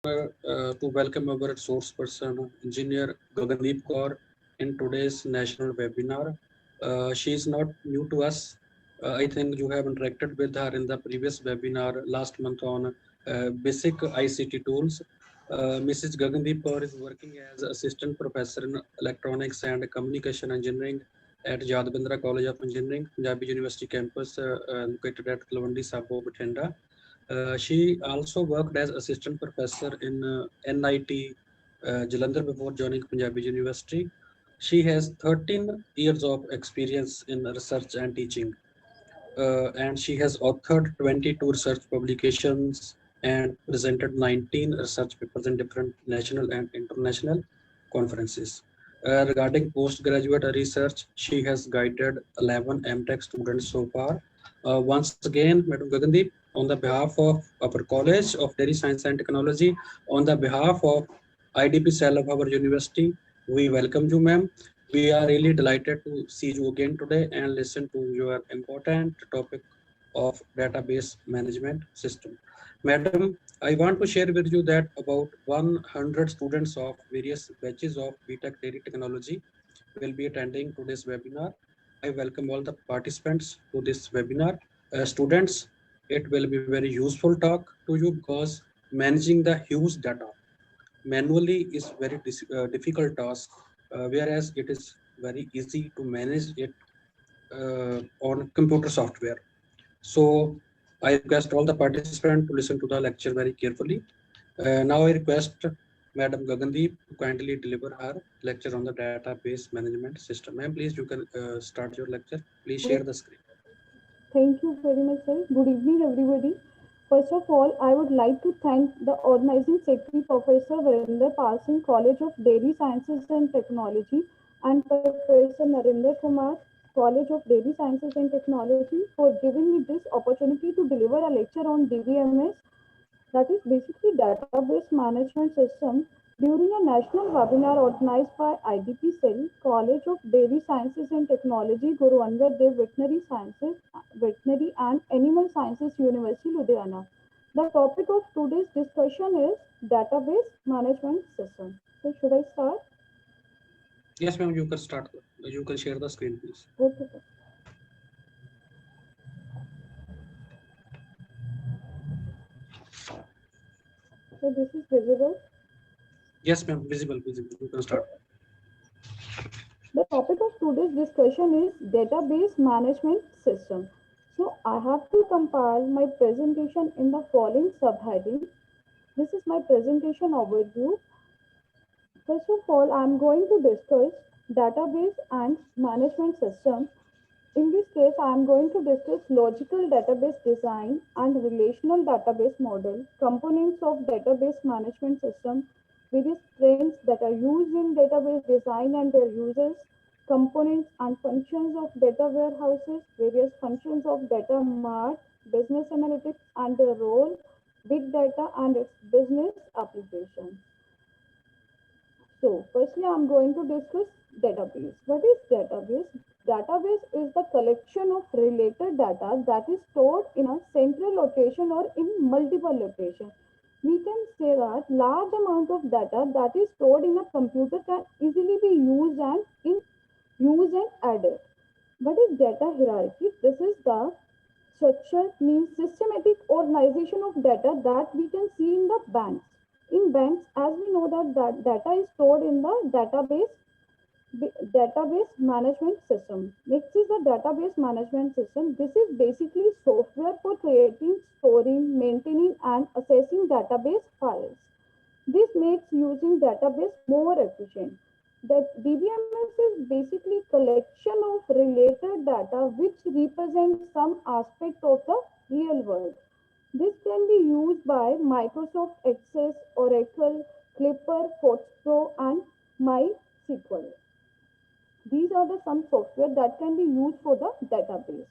to welcome our resource person, Engineer Gagandeep Kaur, in today's national webinar. She is not new to us. I think you have interacted with her in the previous webinar last month on basic ICT tools. Mrs. Gagandeep Kaur is working as assistant professor in electronics and communication engineering at Yadbindra College of Engineering, Punjabi University campus, located at Talwandi Sabo, Bathinda. She also worked as assistant professor in NIT Jalandhar before joining Punjabi University. She has 13 years of experience in research and teaching, and she has authored 22 research publications and presented 19 research papers in different national and international conferences. Regarding postgraduate research, she has guided 11 MTech students so far. Once again, Madam Gagandeep, on the behalf of our College of Dairy Science and Technology, on the behalf of IDP cell of our university, we welcome you, ma'am. We are really delighted to see you again today and listen to your important topic of database management system. Madam, I want to share with you that about 100 students of various batches of BTech Dairy Technology will be attending today's webinar. I welcome all the participants to this webinar. Students, it will be very useful talk to you because managing the huge data manually is very difficult task, whereas it is very easy to manage it on computer software. So I request all the participants to listen to the lecture very carefully. Now I request Madam Gagandeep to kindly deliver her lecture on the database management system. Ma'am, please you can start your lecture. Please share Good. the screen. Thank you very much, sir. Good evening, everybody. First of all, I would like to thank the organizing secretary, Professor Virender Palsing, College of Dairy Sciences and Technology, and Professor Narendra Kumar, College of Dairy Sciences and Technology, for giving me this opportunity to deliver a lecture on DBMS, that is basically database management system, during a national webinar organized by IDP Cell, College of Dairy Sciences and Technology, Guru Angad Dev Veterinary Sciences, Veterinary and Animal Sciences University, Ludhiana. The topic of today's discussion is database management system. So should I start? Yes, ma'am, you can start. You can share the screen, please. Okay. So this is visible. Yes, ma'am, visible, visible. You can start. The topic of today's discussion is database management system. So I have to compile my presentation in the following subheading. This is my presentation overview. First of all, I am going to discuss database and management system. In this case, I am going to discuss logical database design and relational database model, components of database management system, various trends that are used in database design and their uses, components and functions of data warehouses, various functions of data mart, business analytics and their role, big data and its business applications. So, firstly, I'm going to discuss database. What is database? Database is the collection of related data that is stored in a central location or in multiple locations. We can say that large amount of data that is stored in a computer can easily be used and added. What is data hierarchy? This is the structure, means systematic organization of data that we can see in the banks. In banks, as we know that data is stored in the database management system. Next is the database management system. This is basically software for creating, storing, maintaining, and accessing database files. This makes using database more efficient. The DBMS is basically collection of related data which represents some aspect of the real world. This can be used by Microsoft Access, Oracle, Clipper, Postgro, and MySQL. These are the some software that can be used for the database.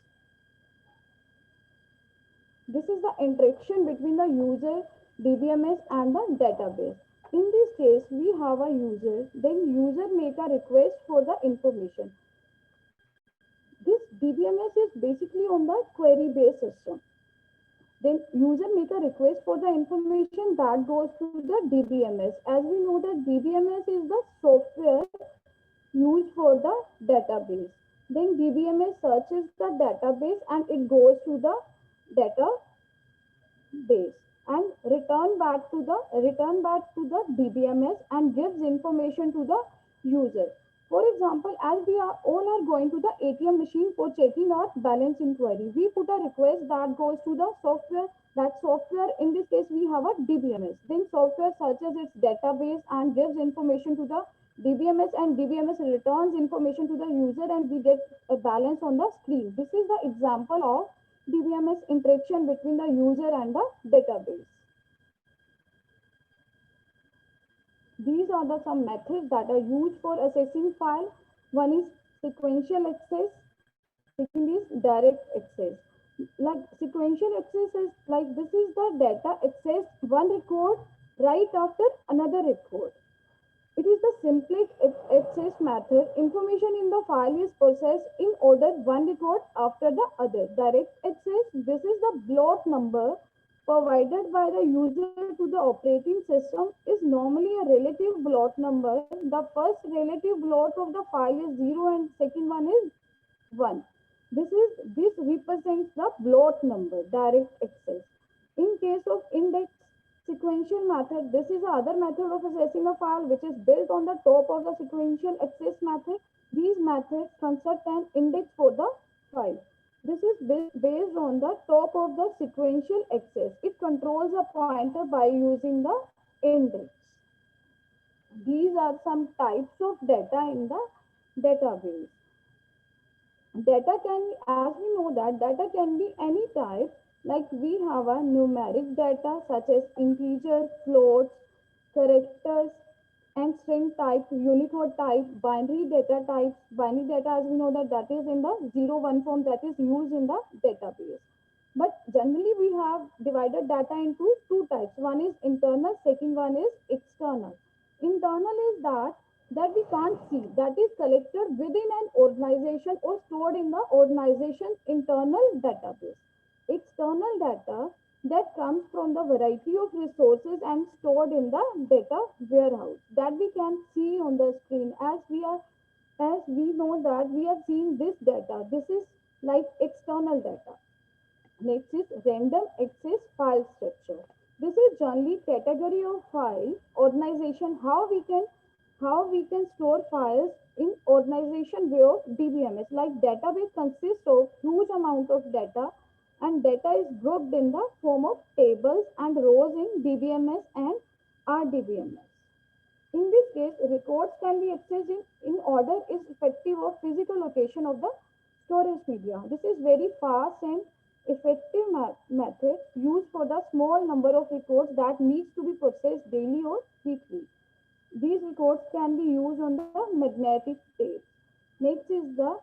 This is the interaction between the user, DBMS and the database. In this case, we have a user, then user make a request for the information. This DBMS is basically on the query based system. Then user make a request for the information that goes to the DBMS. As we know that DBMS is the software used for the database. Then DBMS searches the database and it goes to the database and return back to the DBMS and gives information to the user. For example, as we are all are going to the ATM machine for checking our balance inquiry, we put a request that goes to the software. That software, in this case, we have a DBMS. Then software searches its database and gives information to the DBMS, and DBMS returns information to the user, and we get a balance on the screen. This is the example of DBMS interaction between the user and the database. These are the some methods that are used for accessing file. One is sequential access, second is direct access. Like sequential access is like this is the data accessed one record right after another record. It is the simplest access method. Information in the file is processed in order one record after the other. Direct access, this is the block number provided by the user to the operating system is normally a relative block number. The first relative block of the file is 0 and second one is 1. This represents the block number, direct access. In case of index sequential method, this is the other method of accessing a file which is built on the top of the sequential access method. These methods construct an index for the file. This is based on the top of the sequential access. It controls a pointer by using the index. These are some types of data in the database. Data can, as we know that data can be any type, like we have a numeric data such as integer, floats, characters, and string type, Unicode type, binary data types. Binary data, as we know that is in the 0-1 form that is used in the database. But generally we have divided data into two types. One is internal, second one is external. Internal is that we can't see, that is collected within an organization or stored in the organization's internal database. External data that comes from the variety of resources and stored in the data warehouse that we can see on the screen. As we know that we are seeing this data. This is like external data. Next is random access file structure. This is generally category of file organization, how we can store files in organization way of DBMS. Like database consists of huge amount of data, and data is grouped in the form of tables and rows in DBMS and RDBMS. In this case, records can be accessed in order is effective of physical location of the storage media. This is very fast and effective method used for the small number of records that needs to be processed daily or weekly. These records can be used on the magnetic tape. Next is the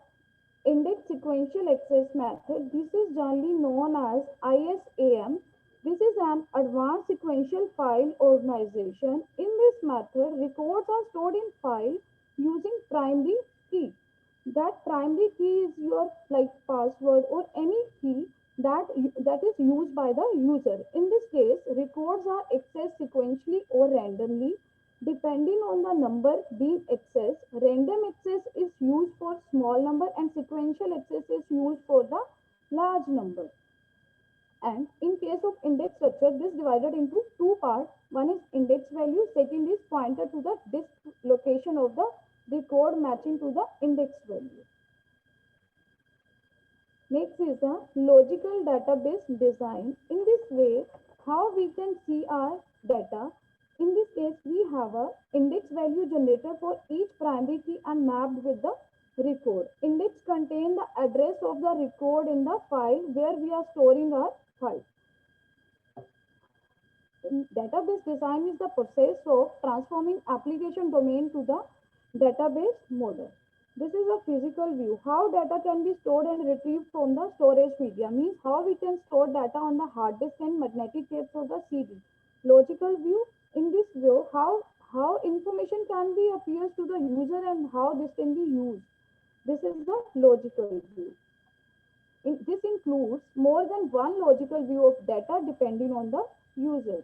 index sequential access method. This is generally known as ISAM. This is an advanced sequential file organization. In this method, records are stored in file using primary key. That primary key is your like password or any key that is used by the user. In this case, records are accessed sequentially or randomly depending on the number being accessed. Random access is used for small number and sequential access is used for the large number. And in case of index structure, this divided into two parts. One is index value, second is pointer to the disk location of the record matching to the index value. Next is the logical database design. In this way, how we can see our data. In this case, we have a index value generator for each primary key and mapped with the record. Index contain the address of the record in the file where we are storing our file. Database design is the process of transforming application domain to the database model. This is a physical view. How data can be stored and retrieved from the storage media. Means how we can store data on the hard disk and magnetic tapes or the CD. Logical view. In this view, how information can be appears to the user and how this can be used. This is the logical view. This includes more than one logical view of data depending on the user.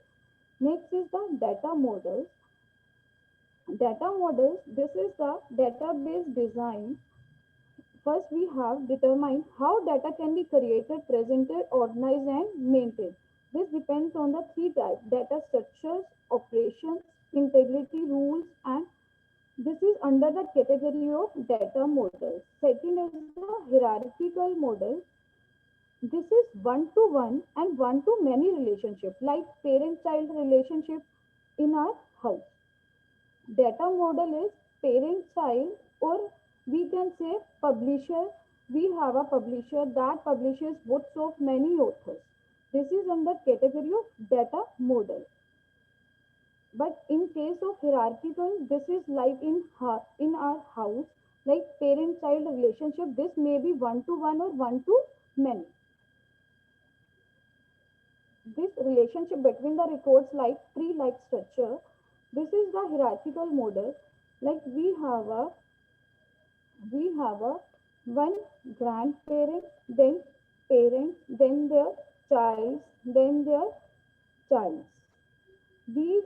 Next is the data models. Data models, this is the database design. First, we have determined how data can be created, presented, organized, and maintained. This depends on the three types: data structures, operations, integrity rules, and this is under the category of data models. Second is the hierarchical model. This is one-to-one and one-to-many relationship, like parent-child relationship in our house. Data model is parent-child, or we can say publisher. We have a publisher that publishes books of many authors. This is under category of data model. But in case of hierarchical, this is like in our house, like parent-child relationship. This may be one-to-one or one-to-many. This relationship between the records like tree-like structure. This is the hierarchical model. Like we have a one grandparent, then parents, then their child, then their child. These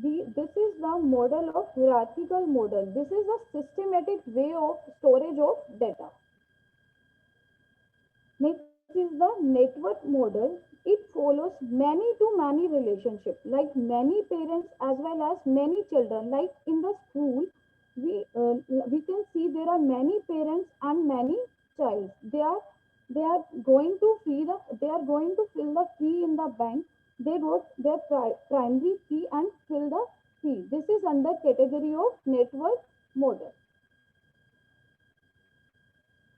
this is the model of hierarchical model. This is a systematic way of storage of data. Next is the network model. It follows many to many relationship, like many parents as well as many children. Like in the school, we uh, we can see there are many parents and many child. They are going to they are going to fill the fee in the bank. They wrote their primary key and fill the fee. This is under category of network model.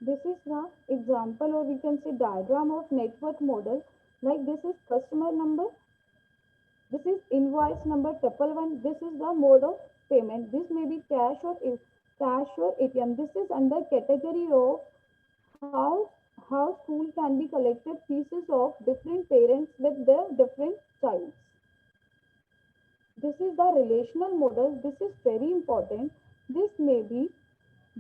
This is the example, or we can say diagram of network model. Like this is customer number, this is invoice number triple one. This is the mode of payment. This may be cash or ATM. This is under category of how school can be collected pieces of different parents with their different childs. This is the relational model. This is very important. This may be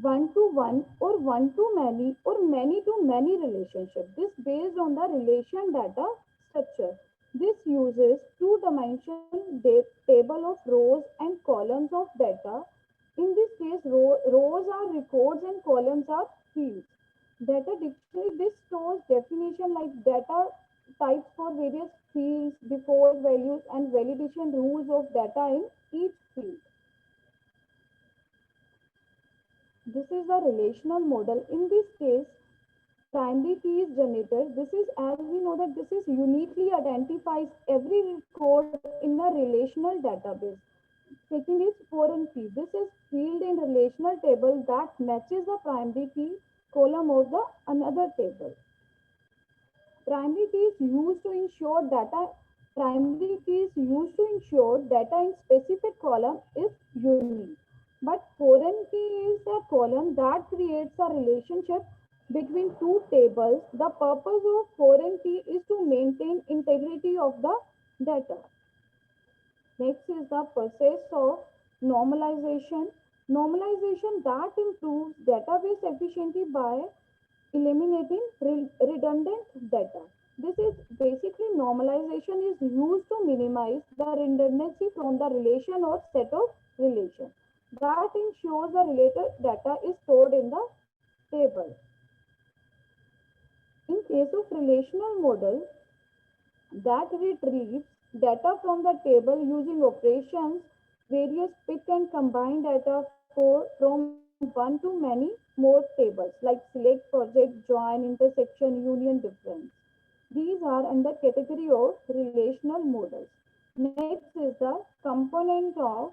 one to one or one to many or many to many relationship. This based on the relation data structure. This uses two-dimensional table of rows and columns of data. In this case, rows are records and columns are fields. Data dictionary, this stores definition like data types for various fields, default values, and validation rules of data in each field. This is a relational model. In this case, primary key is generated. This is, as we know, that this is uniquely identifies every record in a relational database. Second is foreign key. This is field in relational table that matches the primary key column of the another table. Primary key is used to ensure data. Primary key is used to ensure data in specific column is unique. But foreign key is a column that creates a relationship between two tables. The purpose of foreign key is to maintain integrity of the data. Next is the process of normalization. Normalization that improves database efficiency by eliminating redundant data. This is basically normalization is used to minimize the redundancy from the relation or set of relation. That ensures the related data is stored in the table. In case of relational model, that retrieves data from the table using operations, various pick and combine data from one to many more tables like select, project, join, intersection, union, difference. These are under category of relational models. Next is the component of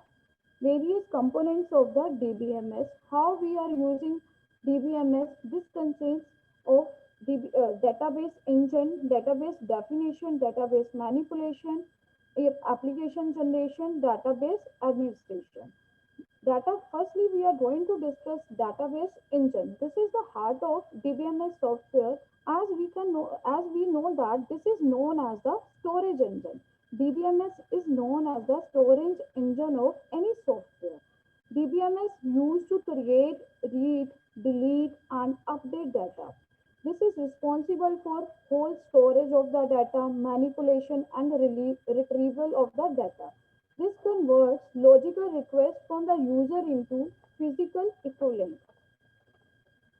various components of the DBMS. How we are using DBMS? This consists of database engine, database definition, database manipulation, application generation, database administration. Firstly, we are going to discuss database engine. This is the heart of DBMS software. As we know that this is known as the storage engine. DBMS is known as the storage engine of any software. DBMS used to create, read, delete, and update data. This is responsible for whole storage of the data, manipulation and retrieval of the data. This converts logical requests from the user into physical equivalent.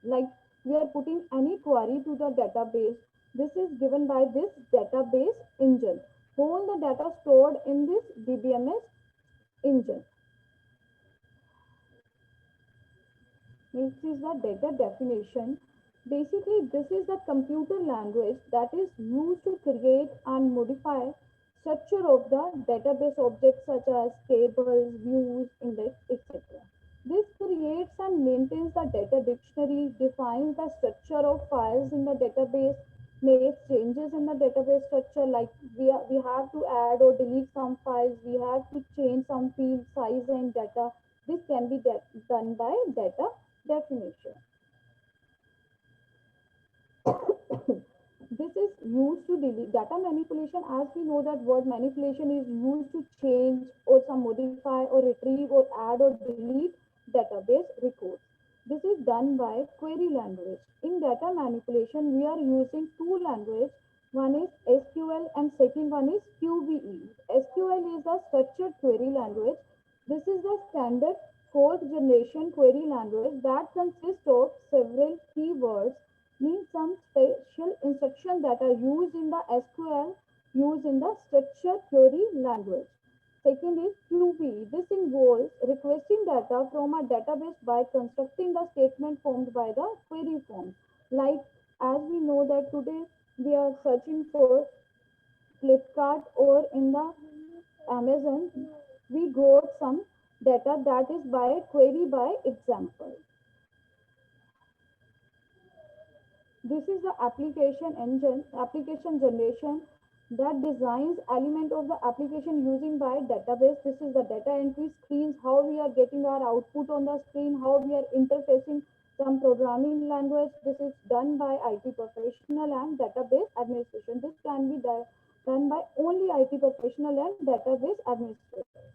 Like we are putting any query to the database, this is given by this database engine. All the data stored in this DBMS engine. This is the data definition. Basically, this is the computer language that is used to create and modify structure of the database objects such as tables, views, index, etc. This creates and maintains the data dictionary, defines the structure of files in the database, makes changes in the database structure like we have to add or delete some files, we have to change some field size and data. This can be done by data definition. This is used to delete data manipulation. As we know that word manipulation is used to change or some modify or retrieve or add or delete database records. This is done by query language. In data manipulation, we are using two languages. One is SQL and second one is QBE. SQL is a structured query language. This is the standard fourth generation query language that consists of several keywords, means some special instructions that are used in the SQL, used in the structured query language. Second is QB. This involves requesting data from a database by constructing the statement formed by the query form. Like as we know that today we are searching for Flipkart or in the Amazon, we got some data that is by query by example. This is the application engine, application generation that designs element of the application using by database. This is the data entry screens, how we are getting our output on the screen, how we are interfacing some programming language. This is done by IT professional and database administration. This can be done by only IT professional and database administrators.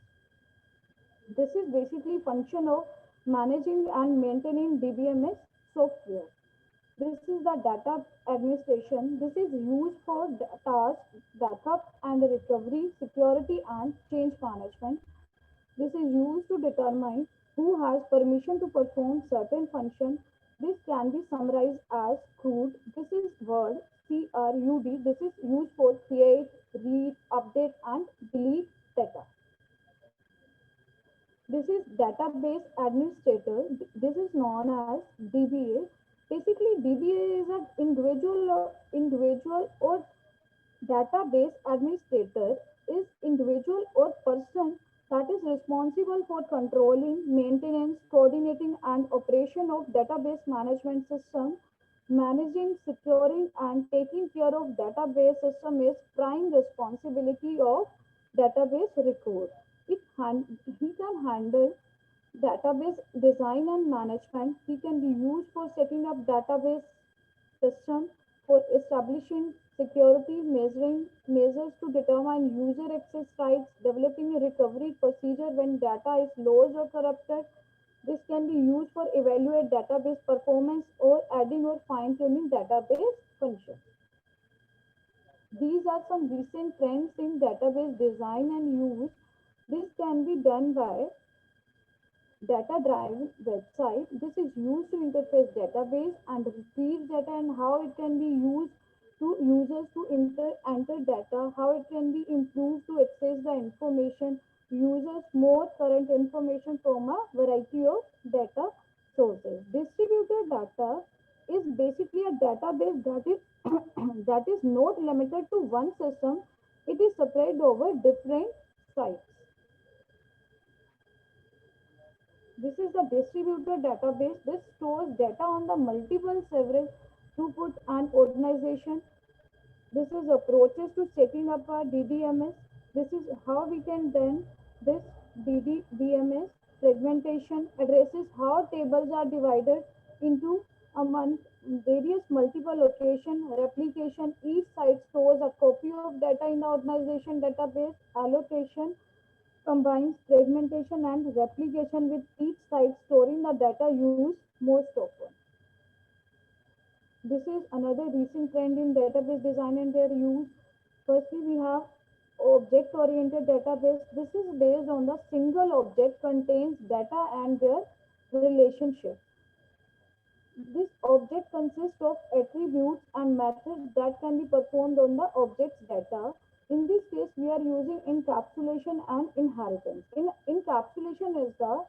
This is basically function of managing and maintaining DBMS software. This is the data administration. This is used for task, backup and recovery, security and change management. This is used to determine who has permission to perform certain function. This can be summarized as CRUD. This is word, CRUD. This is used for create, read, update and delete data. This is database administrator. This is known as DBA. Basically, DBA is an individual or database administrator is individual or person that is responsible for controlling, maintenance, coordinating and operation of database management system. Managing, securing and taking care of database system is prime responsibility of database record. He can handle database design and management. He can be used for setting up database system, for establishing security measures to determine user access rights, developing a recovery procedure when data is lost or corrupted. This can be used for evaluate database performance or adding or fine-tuning database functions. These are some recent trends in database design and use. This can be done by data driven website. This is used to interface database and retrieve data and how it can be used to users to enter data, how it can be improved to access the information, users more current information from a variety of data sources. Distributed data is basically a database that is that is not limited to one system. It is spread over different sites. This is the distributed database. This stores data on the multiple several throughput and organization. This is approaches to setting up a DDMS. This is how we can then this DDBMS segmentation addresses how tables are divided into among various multiple location replication. Each site stores a copy of data in the organization database. Allocation combines fragmentation and replication, with each site storing the data used most often. This is another recent trend in database design and their use. Firstly, we have object-oriented database. This is based on the single object contains data and their relationship. This object consists of attributes and methods that can be performed on the object's data. In this case, we are using encapsulation and inheritance. Encapsulation is the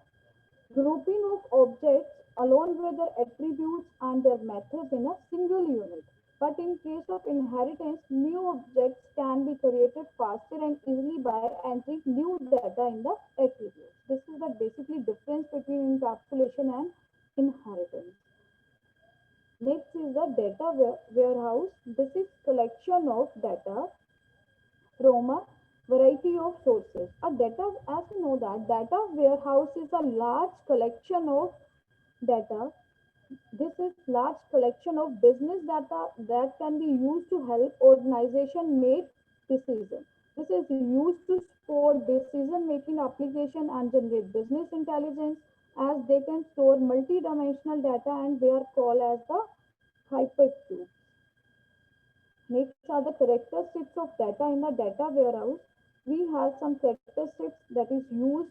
grouping of objects along with their attributes and their methods in a single unit. But in case of inheritance, new objects can be created faster and easily by entering new data in the attributes. This is the basically difference between encapsulation and inheritance. Next is the data warehouse. This is collection of data from a variety of sources. A data, as we know that data warehouse is a large collection of data. This is large collection of business data that can be used to help organization make decisions. This is used to support decision making application and generate business intelligence as they can store multi-dimensional data and they are called as the hypercubes. Next are the characteristics of data in the data warehouse. We have some characteristics that is used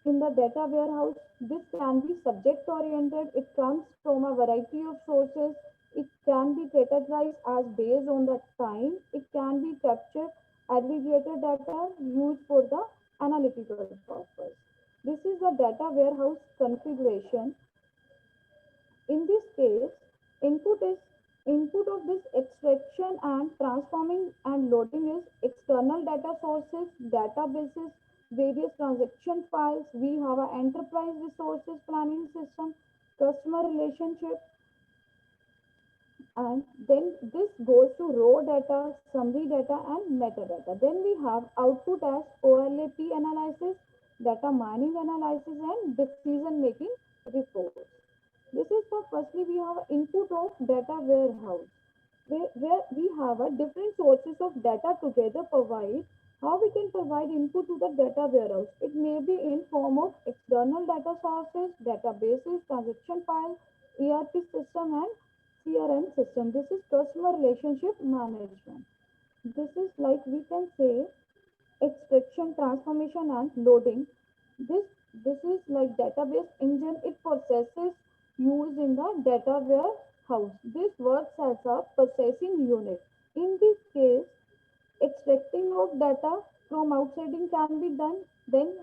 in the data warehouse. This can be subject oriented. It comes from a variety of sources. It can be categorized as based on the time. It can be captured aggregated data used for the analytical purpose. This is the data warehouse configuration. In this case, input is input of this extraction and transforming and loading is external data sources, databases, various transaction files. We have an enterprise resources planning system, customer relationship, and then this goes to raw data, summary data, and metadata. Then we have output as OLAP analysis, data mining analysis, and decision making reports. This is for firstly we have input of data warehouse where we have a different sources of data together provide how we can provide input to the data warehouse. It may be in form of external data sources, databases, transaction files, ERP system and CRM system. This is customer relationship management. This is like we can say extraction, transformation and loading. This this is like database engine. It processes used in the data warehouse. This works as a processing unit. In this case, extracting of data from outsiding can be done. Then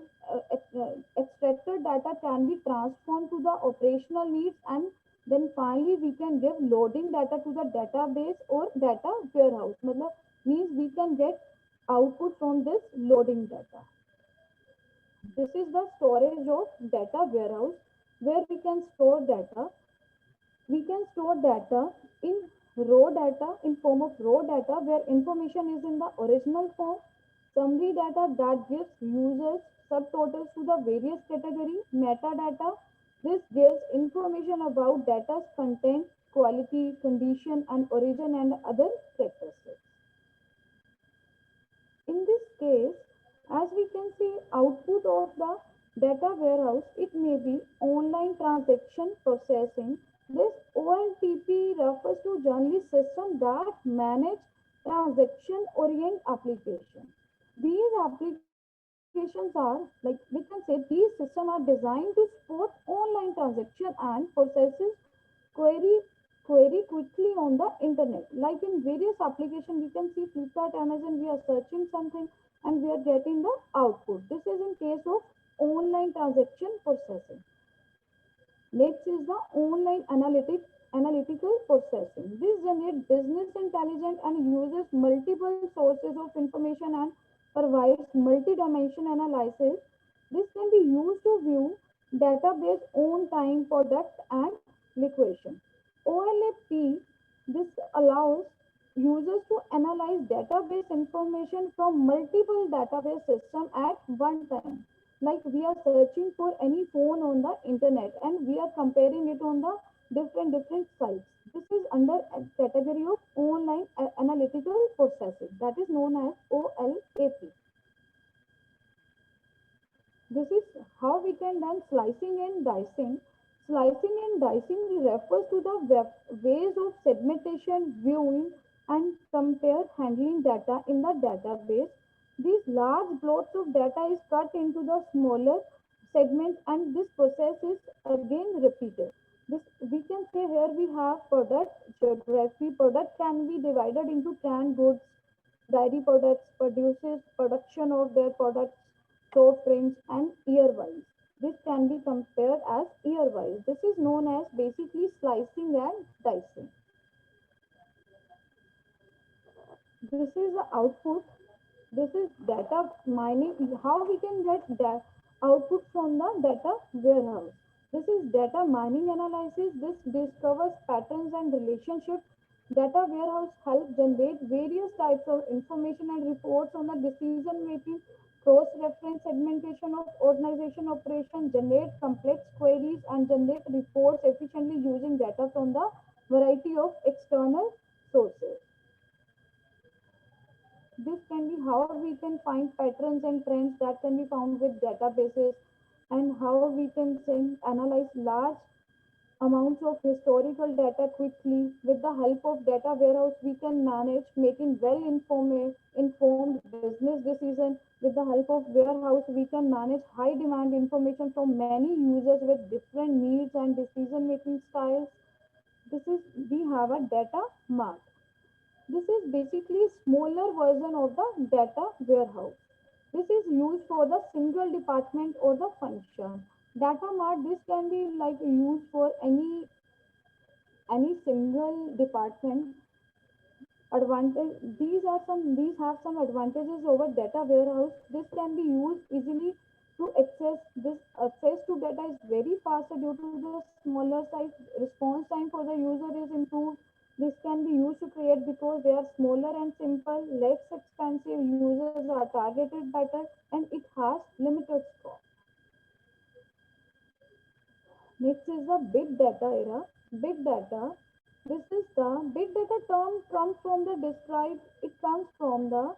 extracted data can be transformed to the operational needs and then finally we can give loading data to the database or data warehouse. Matlab, means we can get output from this loading data. This is the storage of data warehouse where we can store data. We can store data in raw data in form of raw data where information is in the original form. Summary data that gives users subtotals to the various category. Metadata. This gives information about data's content, quality, condition and origin and other characteristics. In this case, as we can see output of the data warehouse, it may be online transaction processing. This OLTP refers to generally system that manage transaction orient application. These applications are like we can say these systems are designed to support online transaction and processes query query quickly on the internet. Like in various applications, we can see Flipkart, Amazon, we are searching something and we are getting the output. This is in case of online transaction processing. Next is the online analytical processing. This generates business intelligence and uses multiple sources of information and provides multi-dimension analysis. This can be used to view database on time, product and liquidation. OLAP, this allows users to analyze database information from multiple database systems at one time. Like we are searching for any phone on the internet and we are comparing it on the different sites. This is under a category of online analytical processing that is known as OLAP. This is how we can done slicing and dicing. Slicing and dicing refers to the ways of segmentation, viewing, and compare handling data in the database. These large blocks of data is cut into the smaller segments, and this process is again repeated. This we can say here we have product geography. Product can be divided into canned goods, dairy products, produces production of their products, soft drinks, and year-wise. This can be compared as year-wise. This is known as basically slicing and dicing. This is the output. This is data mining. How we can get that output from the data warehouse. This is data mining analysis. This discovers patterns and relationships. Data warehouse helps generate various types of information and reports on the decision making, cross-reference segmentation of organization operation, generate complex queries, and generate reports efficiently using data from the variety of external sources. This can be how we can find patterns and trends that can be found with databases, and how we can analyze large amounts of historical data quickly. With the help of data warehouse, we can manage making informed business decisions. With the help of warehouse, we can manage high demand information from many users with different needs and decision making styles. This is we have a data mart. This is basically smaller version of the data warehouse. This is used for the single department or the function. Data mart, this can be like used for any single department. Advantage, these have some advantages over data warehouse. This can be used easily to access. This access to data is very faster due to the smaller size. Response time for the user is improved. This can be used to create because they are smaller and simple, less expensive. Users are targeted better, and it has limited scope. Next is the big data era. Big data. This is the big data term comes from the describe. It comes from the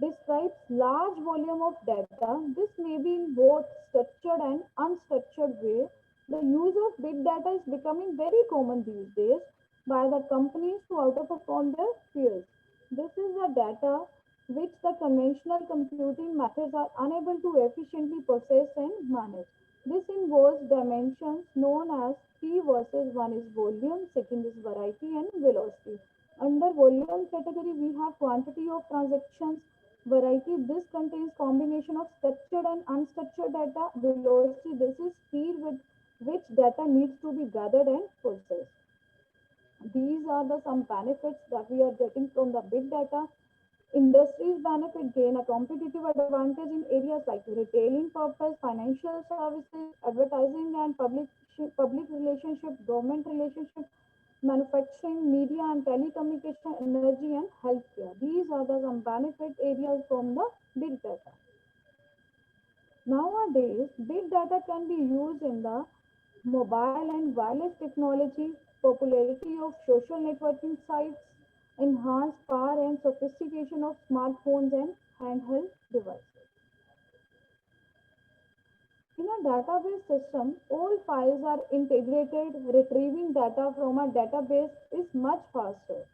describes large volume of data. This may be in both structured and unstructured way. The use of big data is becoming very common these days by the companies to outperform their peers. This is the data which the conventional computing methods are unable to efficiently process and manage. This involves dimensions known as P versus one is volume, second is variety and velocity. Under volume category, we have quantity of transactions. Variety, this contains combination of structured and unstructured data. Velocity, this is speed with which data needs to be gathered and processed. These are the some benefits that we are getting from the big data. Industries benefit gain a competitive advantage in areas like retailing purpose, financial services, advertising and public relationship, government relationship, manufacturing, media and telecommunication, energy and healthcare. These are the some benefit areas from the big data. Nowadays, big data can be used in the mobile and wireless technology, popularity of social networking sites, enhanced power and sophistication of smartphones and handheld devices. In a database system, all files are integrated. Retrieving data from a database is much faster.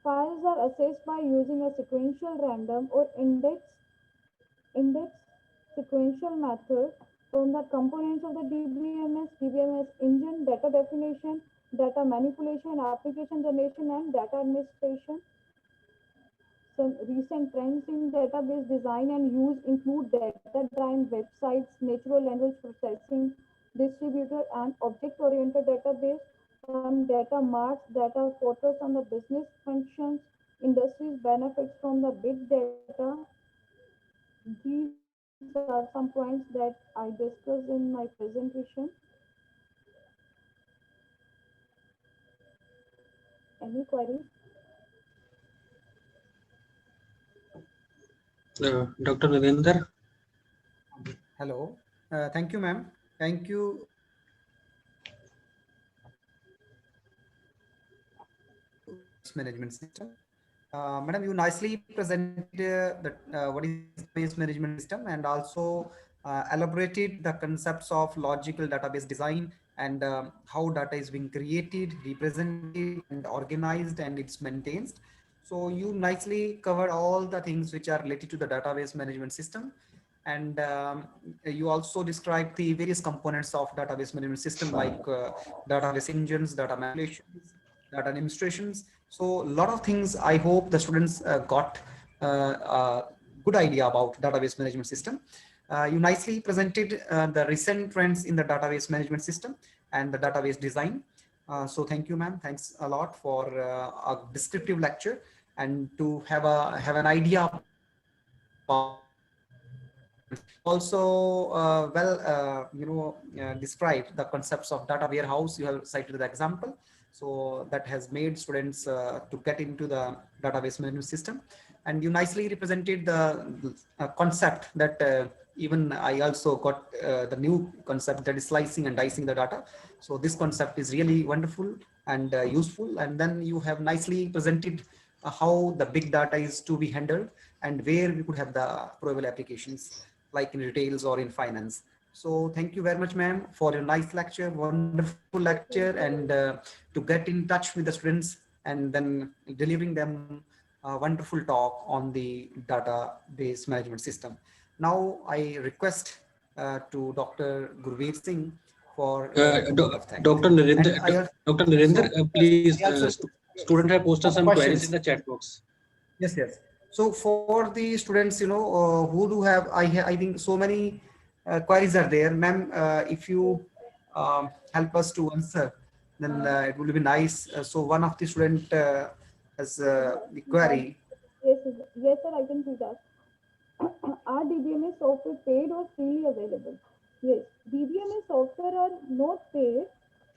Files are accessed by using a sequential random or index sequential method from the components of the DBMS engine, data definition, data manipulation, application generation, and data administration. Some recent trends in database design and use include data-driven websites, natural language processing, distributed and object-oriented database, some data marts, data focus on the business functions, industries benefits from the big data. These are some points that I discussed in my presentation. Any queries? Dr. Narinder? Hello. Thank you, ma'am. Thank you. Management system. Madam, you nicely presented what is database management system, and also elaborated the concepts of logical database design and how data is being created, represented, and organized, and it's maintained. So you nicely covered all the things which are related to the database management system. And you also described the various components of database management system, like database engines, data manipulations, data administrations. So a lot of things I hope the students got a good idea about database management system. You nicely presented the recent trends in the database management system and the database design. So thank you, ma'am. Thanks a lot for a descriptive lecture and to have an idea about you also described the concepts of data warehouse. You have cited the example, so that has made students to get into the database management system. And you nicely represented the concept that even I also got the new concept, that is slicing and dicing the data. So this concept is really wonderful and useful. And then you have nicely presented how the big data is to be handled and where we could have the probable applications, like in retails or in finance. So thank you very much, ma'am, for your nice lecture, wonderful lecture, and to get in touch with the students and then delivering them a wonderful talk on the database management system. Now I request to Dr. Gurveer Singh for the word of thanks. Dr. Narendra, And I also, Dr. Narendra, please, I also student have posted have some queries in questions. the chat box. Yes, yes. So for the students, who do have, I think so many queries are there, ma'am. If you help us to answer, then it will be nice. So one of the student has the query. Yes, yes, sir, I can see that. Are DBMS software paid or freely available? Yes, DBMS software are not paid.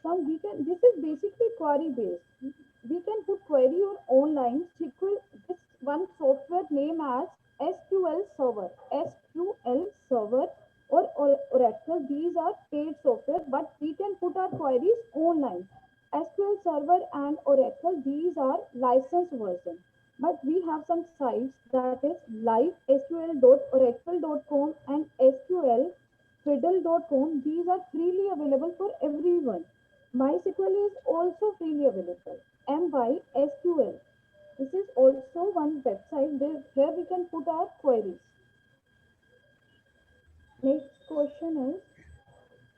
This is basically query based. We can put query or online SQL. This one software name as SQL Server, SQL Server or Oracle. These are paid software, but we can put our queries online. SQL Server and Oracle, these are licensed version. But we have some sites, that is livesql.oracle.com and sqlfiddle.com. These are freely available for everyone. MySQL is also freely available. MySQL. This is also one website. Here we can put our queries. Next question is,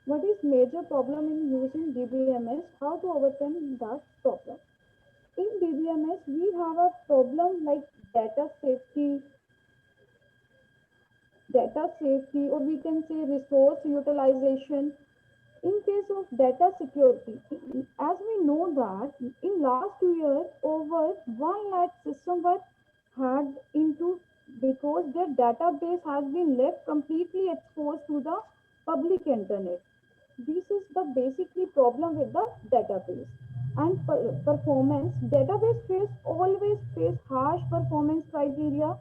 what is major problem in using DBMS? How to overcome that problem? In DBMS, we have a problem like data safety, or we can say resource utilization. In case of data security, as we know that in last 2 years, over 1 lakh systems were hacked into because their database has been left completely exposed to the public internet. This is the basically problem with the database. And performance, database always face harsh performance criteria.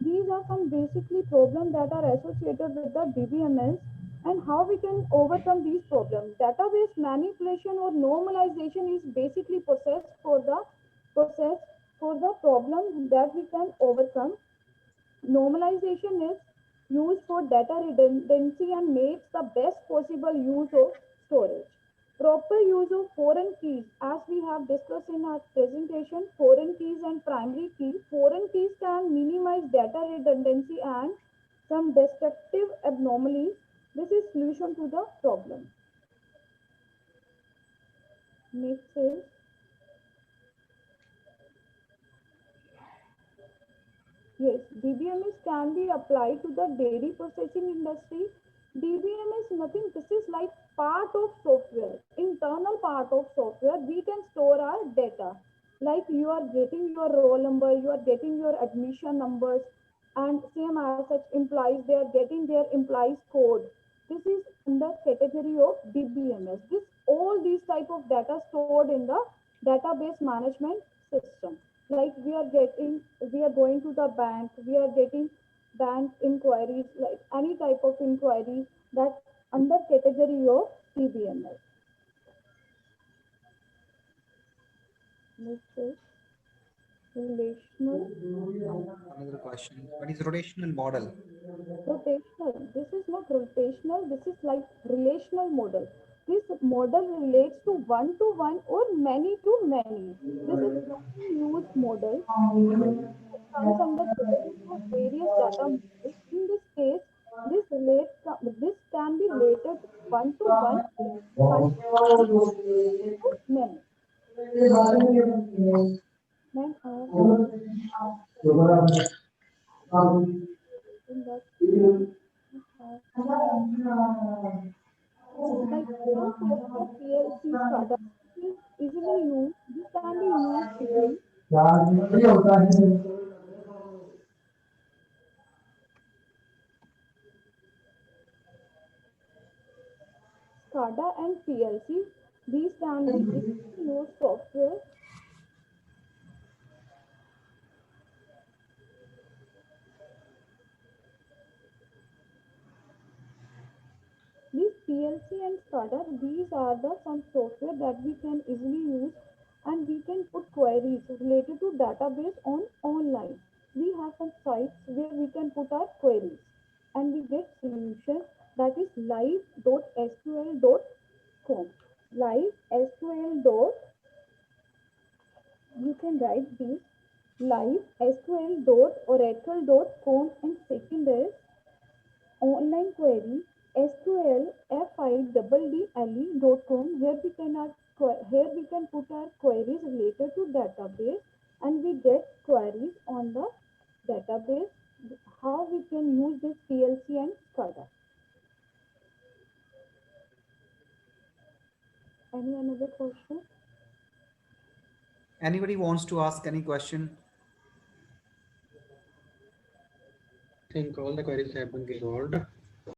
These are some basically problems that are associated with the DBMS, and how we can overcome these problems. Database manipulation or normalization is basically process for the problem that we can overcome. Normalization is used for data redundancy and makes the best possible use of storage. Proper use of foreign keys, as we have discussed in our presentation, foreign keys and primary key. Foreign keys can minimize data redundancy and some destructive anomalies. This is solution to the problem. Next is, yes, DBMS can be applied to the dairy processing industry. DBMS nothing, this is like part of software, internal part of software. We can store our data. Like you are getting your roll number, you are getting your admission numbers, and same as such employees, they are getting their employees code. This is under category of DBMS. This all these type of data stored in the database management system. Like we are going to the bank, we are getting bank inquiries, like any type of inquiry that under category of DBMS. Next is relational. Another question. What is rotational model? Rotational. This is not rotational. This is like relational model. this model relates to one or many to many. This is commonly used model comes under category of various data models. In this case, this can be related to one and to many. Ma'am, in that like some software PLC SCADA is easily used. This can be used easily. SCADA and PLC, these can be easily used software. These PLC and SCADA, these are the some software that we can easily use and we can put queries related to database on online. We have some sites where we can put our queries and we get solution, that is live.sql.com. Live.sql. You can write this live.sql.oracle.com, and second is online query sql.com, where we can put our queries related to database and we get queries on the database. How we can use this PLC and SCADA? Any another question? Anybody wants to ask any question? I think all the queries have been resolved.